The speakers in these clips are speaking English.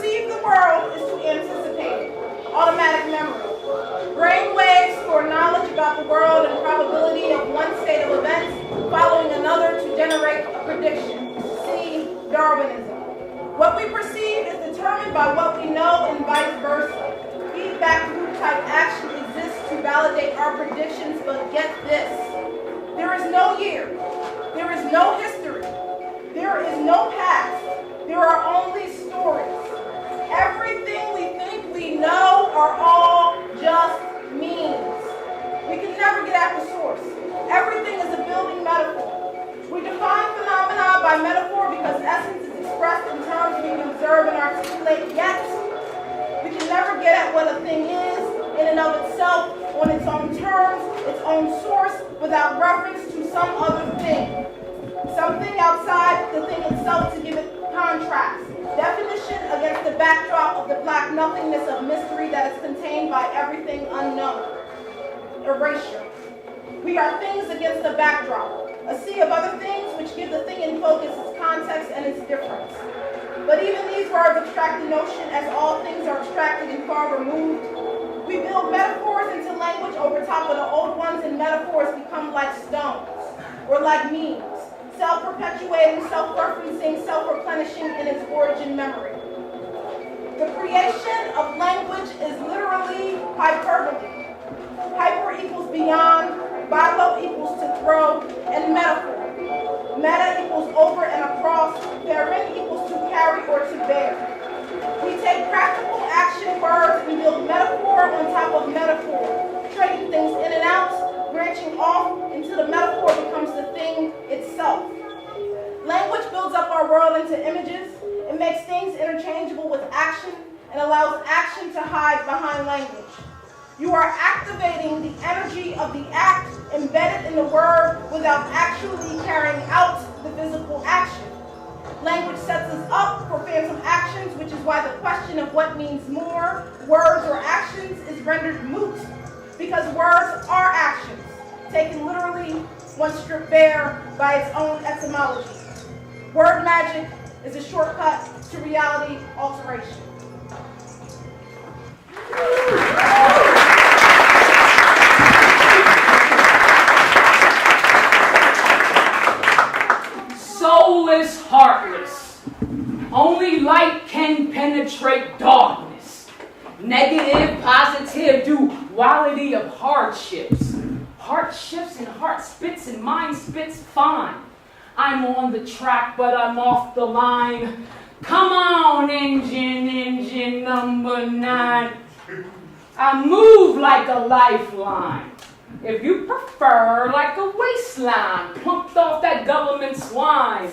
perceive the world is to anticipate it. Automatic memory. Brain waves store knowledge about the world and probability of one state of events following another to generate a prediction. See Darwinism. What we perceive is determined by what we know and vice versa. Feedback loop type action exists to validate our predictions, but get this. There is no year. There is no history. There is no past. There are only stories. Everything we think we know are all just memes. We can never get at the source. Everything is a building metaphor. We define phenomena by metaphor because essence is expressed in terms we can observe and articulate, yet we can never get at what a thing is in and of itself, on its own terms, its own source, without reference to some other thing. Something outside the thing itself to give it contrast. Definition against the backdrop of the black nothingness of mystery that is contained by everything unknown. Erasure. We are things against the backdrop. A sea of other things which give the thing in focus its context and its difference. But even these words abstract the notion as all things are abstracted and far removed. We build metaphors into language over top of the old ones, and metaphors become like stones or like memes, self-perpetuating, self-referencing, self-replenishing in its origin memory. The creation of language is literally hyperbole. Hyper equals beyond, bilo equals to throw, and metaphor. Meta equals over and across, therein equals to carry or to bear. We take practical action words and build metaphor on top of metaphor, trading things in and out, branching off until the metaphor becomes the thing itself. Language builds up our world into images. It makes things interchangeable with action and allows action to hide behind language. You are activating the energy of the act embedded in the word without actually carrying out the physical action. Language sets us up for phantom actions, which is why the question of what means more, words or actions, is rendered moot, because words are actions, taken literally when stripped bare by its own etymology. Word magic is a shortcut to reality alteration. Soulless, heartless. Only light can penetrate darkness. Negative, positive, duality of hardships. Hardships and heart spits and mind spits fine. I'm on the track, but I'm off the line. Come on, engine number 9. I move like a lifeline. If you prefer, like a waistline, plumped off that government swine.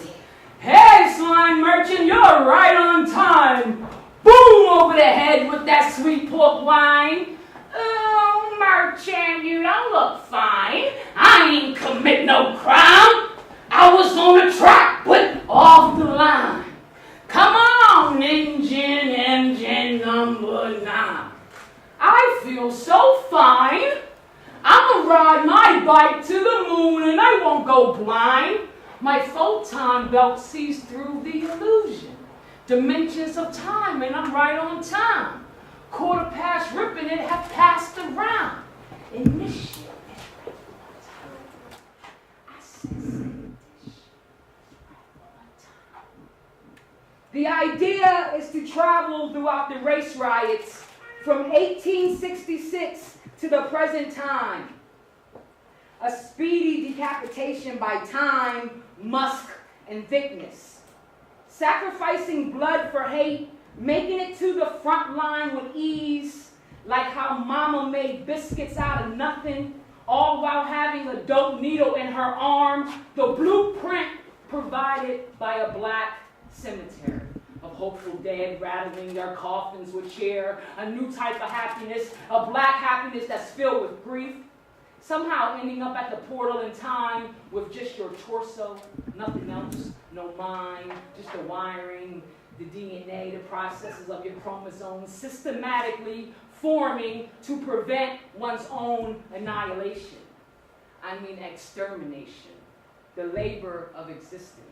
Hey, swine merchant, you're right on time. Boom over the head with that sweet pork wine. Oh, merchant, you don't look fine. I ain't commit no crime. I was on the track, but off the line. Come on, engine number 9. I feel so fine. I'ma ride my bike to the moon and I won't go blind. My photon belt sees through the illusion. Dimensions of time and I'm right on time. 1/4 ripping it have passed around. Initiate. I said the idea is to travel throughout the race riots from 1866 to the present time. A speedy decapitation by time, musk, and thickness. Sacrificing blood for hate, making it to the front line with ease, like how mama made biscuits out of nothing, all while having a dope needle in her arm, the blueprint provided by a black cemetery of hopeful dead rattling their coffins with cheer, a new type of happiness, a black happiness that's filled with grief, somehow ending up at the portal in time with just your torso, nothing else, no mind, just the wiring, the DNA, the processes of your chromosomes systematically forming to prevent one's own annihilation. I mean extermination, the labor of existence.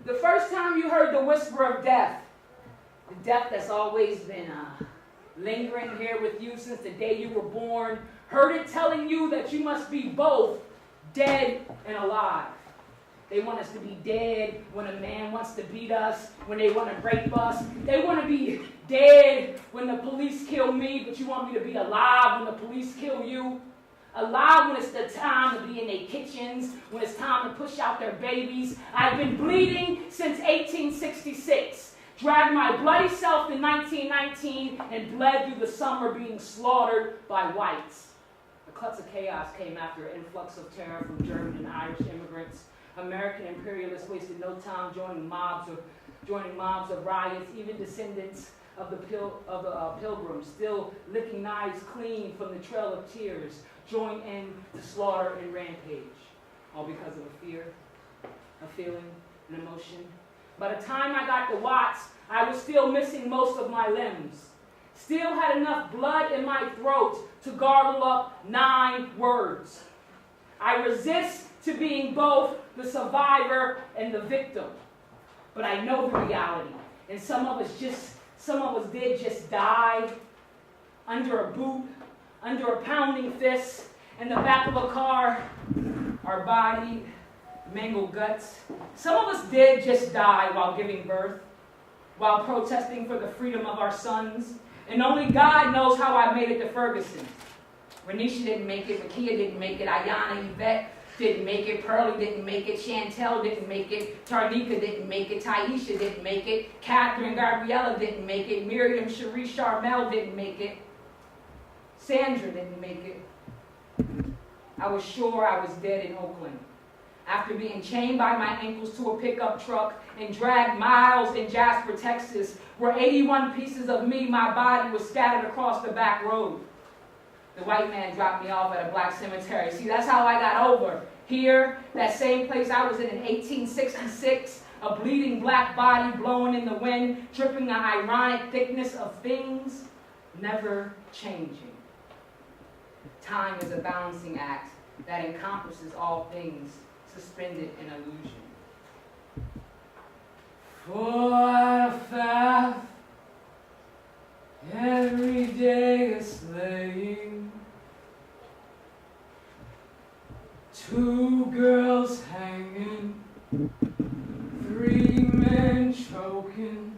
The first time you heard the whisper of death, The death that's always been lingering here with you since the day you were born. Heard it telling you that you must be both dead and alive. They want us to be dead when a man wants to beat us, when they want to rape us. They want to be dead when the police kill me, but you want me to be alive when the police kill you. Alive when it's the time to be in their kitchens, when it's time to push out their babies. I've been bleeding since 1866. Dragged my bloody self in 1919 and bled through the summer being slaughtered by whites. The clutch of chaos came after an influx of terror from German and Irish immigrants. American imperialists wasted no time joining mobs of riots, even descendants of the pilgrims, still licking knives clean from the trail of tears, joined in to slaughter and rampage, all because of a fear, a feeling, an emotion. By the time I got to Watts, I was still missing most of my limbs. Still had enough blood in my throat to gargle up 9 words. I resist to being both the survivor and the victim. But I know the reality. And some of us did just die under a boot, under a pounding fist, in the back of a car, our body, mangled guts. Some of us did just die while giving birth, while protesting for the freedom of our sons. And only God knows how I made it to Ferguson. Renisha didn't make it, Makia didn't make it, Ayana, Yvette didn't make it, Pearlie didn't make it, Chantel didn't make it, Tarnika didn't make it, Taisha didn't make it, Catherine Gabriella didn't make it, Miriam Cherie Charmel didn't make it, Sandra didn't make it. I was sure I was dead in Oakland. After being chained by my ankles to a pickup truck and dragged miles in Jasper, Texas, where 81 pieces of me, my body, was scattered across the back road. The white man dropped me off at a black cemetery. See, that's how I got over. Here, that same place I was in 1866, a bleeding black body blowing in the wind, dripping the ironic thickness of things never changing. Time is a balancing act that encompasses all things, suspended in illusion. 4 out of 5, every day is slaying. 2 girls hanging, 3 men choking,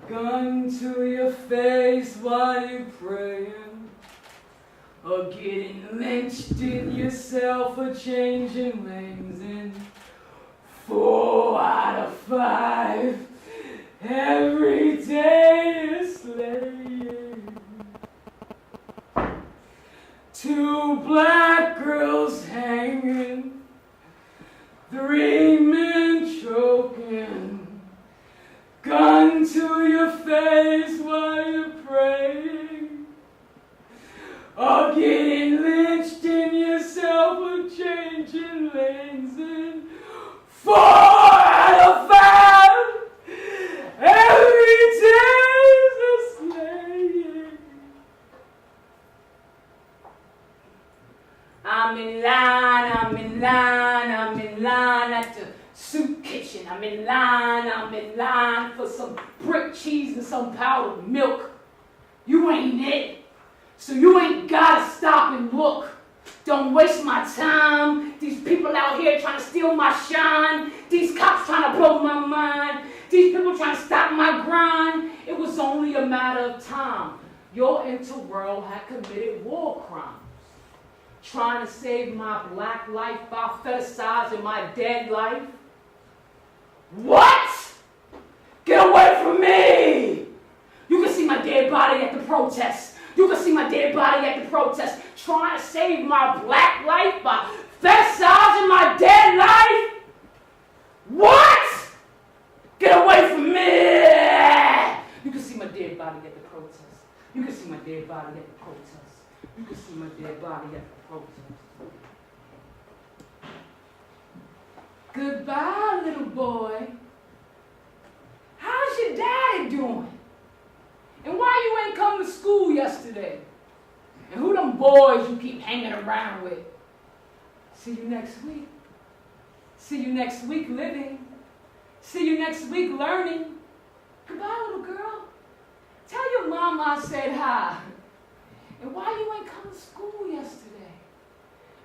gun to your face while you praying. Or getting lynched in yourself or changing lanes in 4 out of 5. Every day is slaying. 2 black girls hanging, 3 men choking, gun to your face while you're praying. Or getting lynched in yourself or changing lanes in 4 out of 5. Every day is a slaying. I'm in line at the soup kitchen. I'm in line for some brick cheese and some powdered milk. You ain't it. So you ain't gotta stop and look. Don't waste my time. These people out here trying to steal my shine. These cops trying to blow my mind. These people trying to stop my grind. It was only a matter of time. Your interworld had committed war crimes. Trying to save my black life by fetishizing my dead life. What? Get away from me! You can see my dead body at the protest. You can see my dead body at the protest, trying to save my black life by fetishizing my dead life? What? Get away from me! You can see my dead body at the protest. You can see my dead body at the protest. You can see my dead body at the protest. Goodbye, little boy. How's your daddy doing? And why you ain't come to school yesterday? And who them boys you keep hanging around with? See you next week. See you next week living. See you next week learning. Goodbye, little girl. Tell your mama I said hi. And why you ain't come to school yesterday?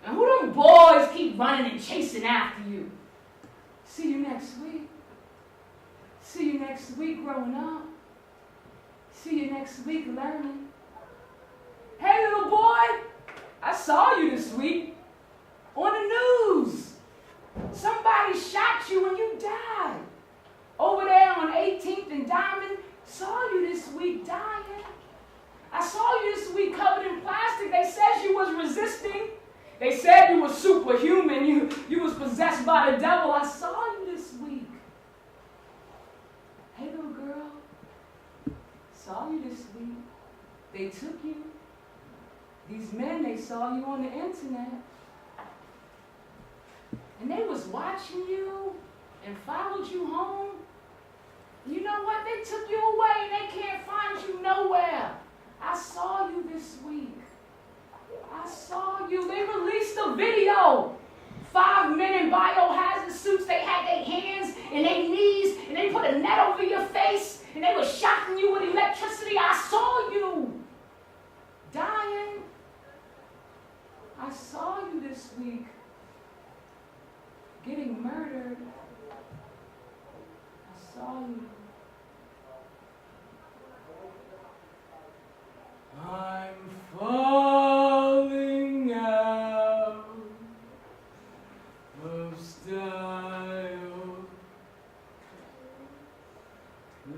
And who them boys keep running and chasing after you? See you next week. See you next week growing up. See you next week learning. Hey, little boy, I saw you this week on the news. Somebody shot you and you died. Over there on 18th and Diamond, saw you this week dying. I saw you this week covered in plastic. They said you was resisting. They said you was superhuman. You was possessed by the devil. I saw you this week. Hey, little girl, saw you this week. They took you. These men, they saw you on the internet. And they was watching you and followed you home. You know what? They took you away and they can't find you nowhere. I saw you this week. I saw you. They released a video. 5 men in biohazard suits. They had their hands and their knees and they put a net over your face and they were shocking you with electricity. I saw you dying. I saw you this week getting murdered. I saw you. I'm falling out of style.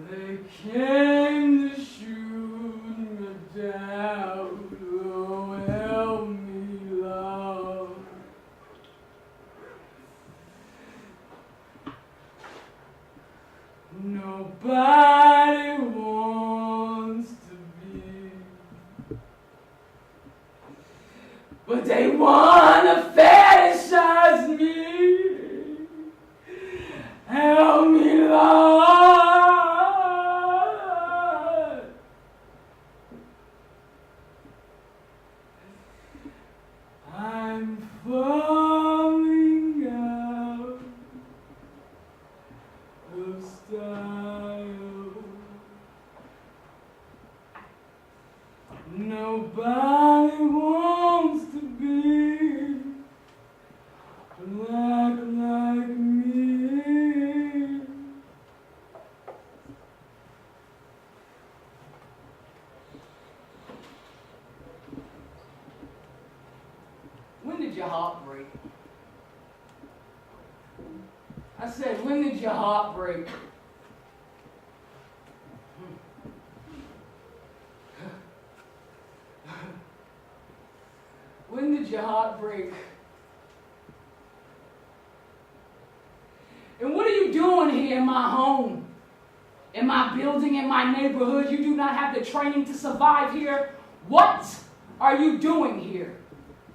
They came to shoot me down. Oh, help me, love. Nobody wants to be, but they wanna fetishize me. Help me, Lord. I'm falling out of style. Nobody wants to be black like me. When did your heart break? I said, when did your heart break? When did your heart break? And what are you doing here in my home? In my building, in my neighborhood? You do not have the training to survive here. What are you doing here?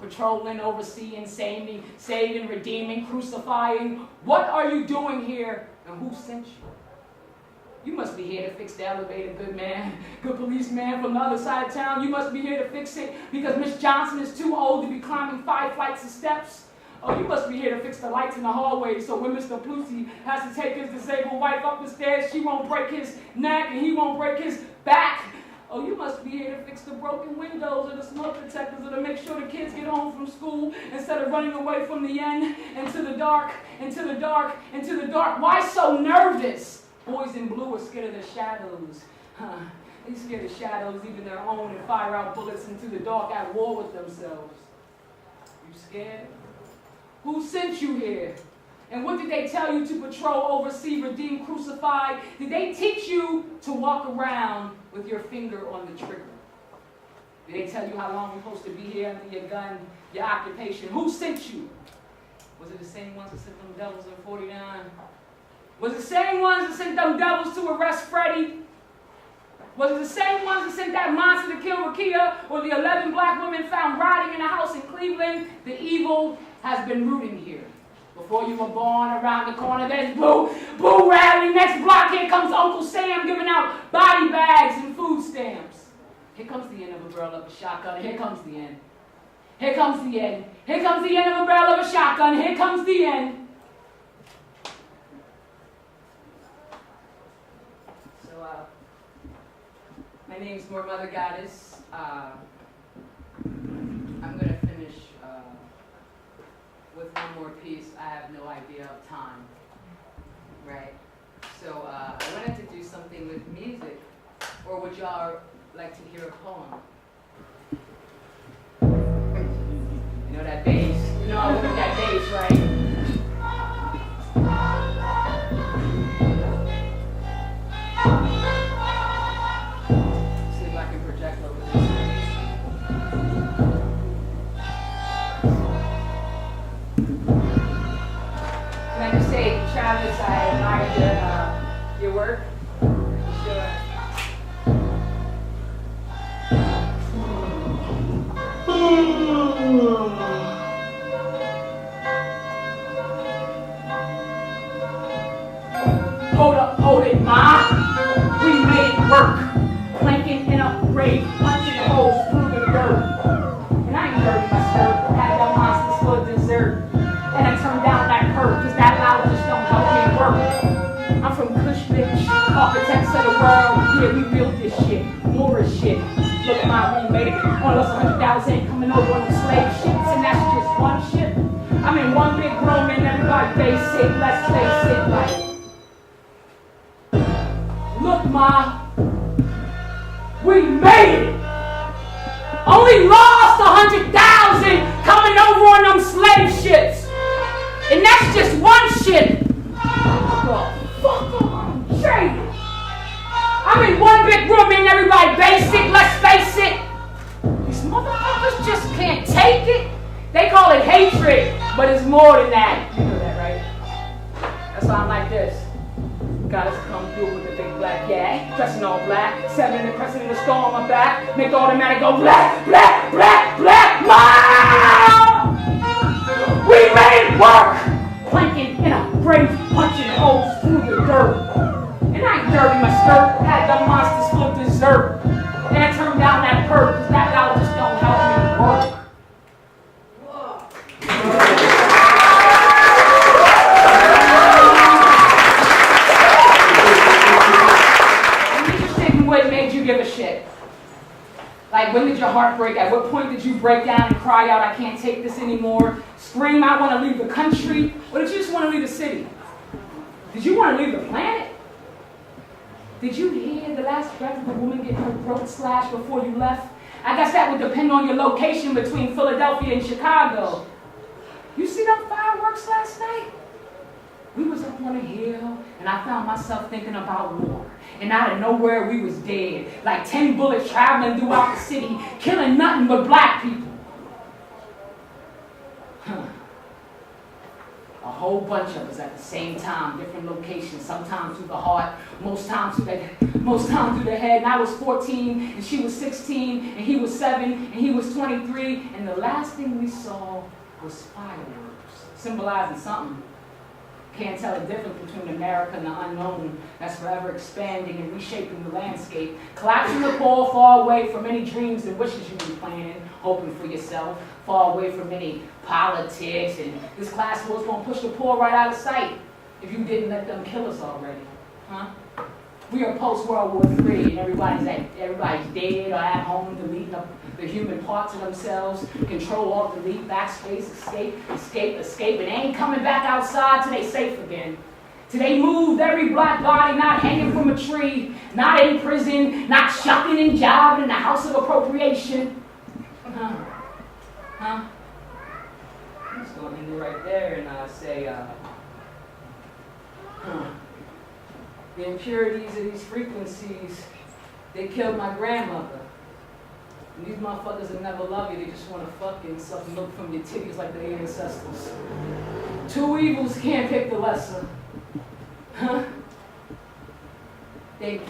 Patrolling, overseeing, saving, redeeming, crucifying. What are you doing here? And who sent you? You must be here to fix the elevator, good man, good policeman from the other side of town. You must be here to fix it because Miss Johnson is too old to be climbing 5 flights of steps. Oh, you must be here to fix the lights in the hallway so when Mr. Plucy has to take his disabled wife up the stairs, she won't break his neck and he won't break his back. Oh, you must be here to fix the broken windows or the smoke detectors or to make sure the kids get home from school instead of running away from the end into the dark, into the dark, into the dark. Why so nervous? Boys in blue are scared of the shadows. They scared of shadows, even their own, and fire out bullets into the dark at war with themselves. You scared? Who sent you here? And what did they tell you to patrol, oversee, redeem, crucify? Did they teach you to walk around with your finger on the trigger? Did they tell you how long you're supposed to be here under your gun, your occupation? Who sent you? Was it the same ones that sent them devils in 49? Was it the same ones that sent them devils to arrest Freddie? Was it the same ones that sent that monster to kill Rakia or the 11 black women found rotting in a house in Cleveland? The evil has been rooting here. Before you were born, around the corner, there's Boo Radley. Next block, here comes Uncle Sam giving out body bags and food stamps. Here comes the end of a barrel of a shotgun. Here comes the end. Here comes the end. Here comes the end of a barrel of a shotgun. Here comes the end. So my name's More Mother Goddess. I'm gonna finish with one more piece. I have no idea of time, right? So I wanted to do something with music, or would y'all like to hear a poem? You know that bass? You know I love that bass, right? See if I can project over this. Can I just say, Travis, I admire your work. Sure. Hold it, Ma. We made it work. Planking in a grave, punching holes through the dirt. And I ain't dirty my skirt. Had the monsters for dessert. And I turned down that curve, cause that loud just don't help me work. I'm from Kush, bitch. Architects of the world. Yeah, we built this shit. More shit. Look, Ma, we made it. Almost 100,000 coming over on the slave ships, and that's just one ship. I'm in one big room and everybody basic. Let's face it, like. Look, Ma, we made it. Only lost 100,000 coming over on them slave ships. And that's just one ship. Motherfucker, I'm traded. I'm in one big room and everybody basic, let's face it. These motherfuckers just can't take it. They call it hatred, but it's more than that. You know that, right? That's why I'm like this. Gotta come through with a big black yak, dressing all black, 7 in the crescent in the skull on my back, make the automatic go black, black, black, black, Ma! We made it work! Planking in a grave, punching holes through the dirt. And I ain't dirty my skirt, had the monsters full of dessert. And I turned down that perk, cause that dollar just don't help me work. What made you give a shit? Like, when did your heart break? At what point did you break down and cry out, I can't take this anymore? Scream, I want to leave the country? Or did you just want to leave the city? Did you want to leave the planet? Did you hear the last breath of a woman getting her throat slashed before you left? I guess that would depend on your location between Philadelphia and Chicago. You see them fireworks last night? We was up on a hill, and I found myself thinking about war. And out of nowhere, we was dead. Like 10 bullets traveling throughout the city, killing nothing but black people. A whole bunch of us at the same time, different locations, sometimes through the heart, most times through the head. And I was 14, and she was 16, and he was 7, and he was 23, and the last thing we saw was fireworks, symbolizing something. Can't tell the difference between America and the unknown that's forever expanding and reshaping the landscape. Collapsing the pole far away from any dreams and wishes you've been planning, hoping for yourself, far away from any politics, and this class war's gonna push the poor right out of sight if you didn't let them kill us already, huh? We are post-World War III, and everybody's dead or at home deleting up the human parts of themselves, control, alt, delete, backspace, escape, and they ain't coming back outside till they safe again. Till they moved every black body, not hanging from a tree, not in prison, not shucking and jiving in the house of appropriation. I'm just going to end it right there and say, the impurities of these frequencies, they killed my grandmother. And these motherfuckers will never love you. They just want to fuck you and suck milk from your titties like their ancestors. Two evils can't pick the lesser. Huh? They